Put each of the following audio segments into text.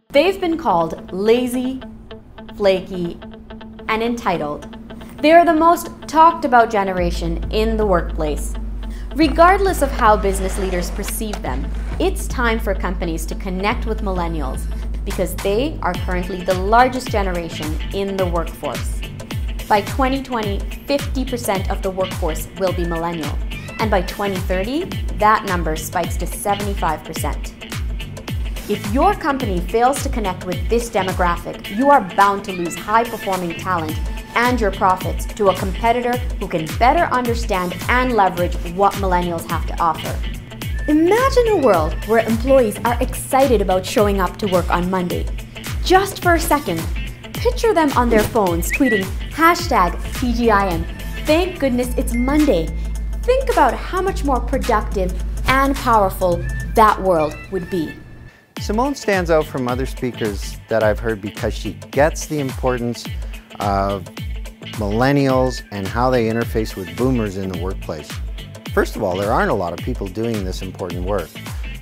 They've been called lazy, flaky, and entitled. They are the most talked about generation in the workplace. Regardless of how business leaders perceive them, it's time for companies to connect with millennials because they are currently the largest generation in the workforce. By 2020, 50% of the workforce will be millennial, and by 2030, that number spikes to 75%. If your company fails to connect with this demographic, you are bound to lose high-performing talent and your profits to a competitor who can better understand and leverage what millennials have to offer. Imagine a world where employees are excited about showing up to work on Monday. Just for a second, picture them on their phones tweeting #TGIM. Thank goodness it's Monday. Think about how much more productive and powerful that world would be. Simone stands out from other speakers that I've heard because she gets the importance of millennials and how they interface with boomers in the workplace. First of all, there aren't a lot of people doing this important work,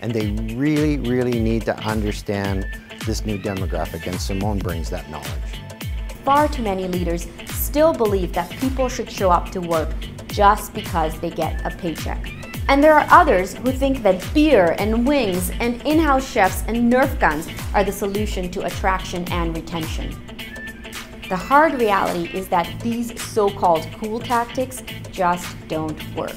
and they really need to understand this new demographic, and Simone brings that knowledge. Far too many leaders still believe that people should show up to work just because they get a paycheck. And there are others who think that beer and wings and in-house chefs and Nerf guns are the solution to attraction and retention. The hard reality is that these so-called cool tactics just don't work.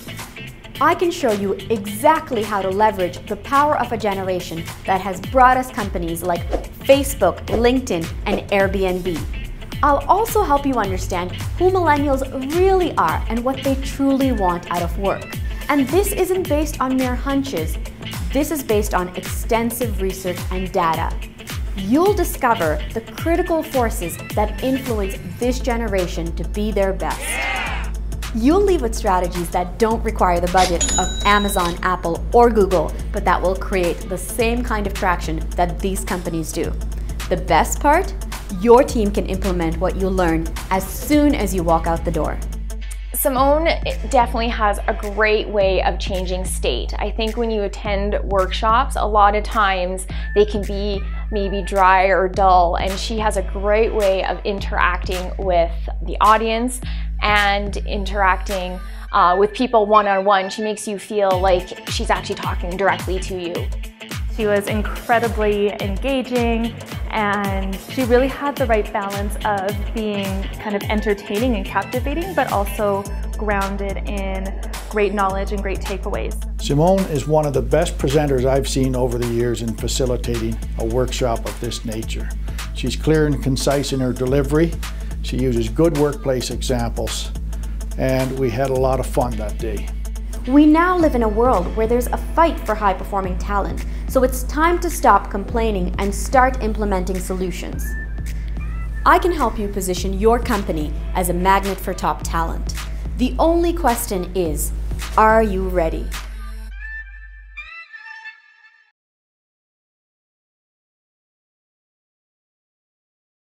I can show you exactly how to leverage the power of a generation that has brought us companies like Facebook, LinkedIn, and Airbnb. I'll also help you understand who millennials really are and what they truly want out of work. And this isn't based on mere hunches. This is based on extensive research and data. You'll discover the critical forces that influence this generation to be their best. You'll leave with strategies that don't require the budget of Amazon, Apple, or Google, but that will create the same kind of traction that these companies do. The best part? Your team can implement what you learn as soon as you walk out the door. Simone definitely has a great way of changing state. I think when you attend workshops, a lot of times they can be maybe dry or dull, and she has a great way of interacting with the audience and interacting with people one-on-one. She makes you feel like she's actually talking directly to you. She was incredibly engaging, and she really had the right balance of being kind of entertaining and captivating, but also grounded in great knowledge and great takeaways. Simone is one of the best presenters I've seen over the years in facilitating a workshop of this nature. She's clear and concise in her delivery. She uses good workplace examples, and we had a lot of fun that day. We now live in a world where there's a fight for high-performing talent, so it's time to stop complaining and start implementing solutions. I can help you position your company as a magnet for top talent. The only question is, are you ready?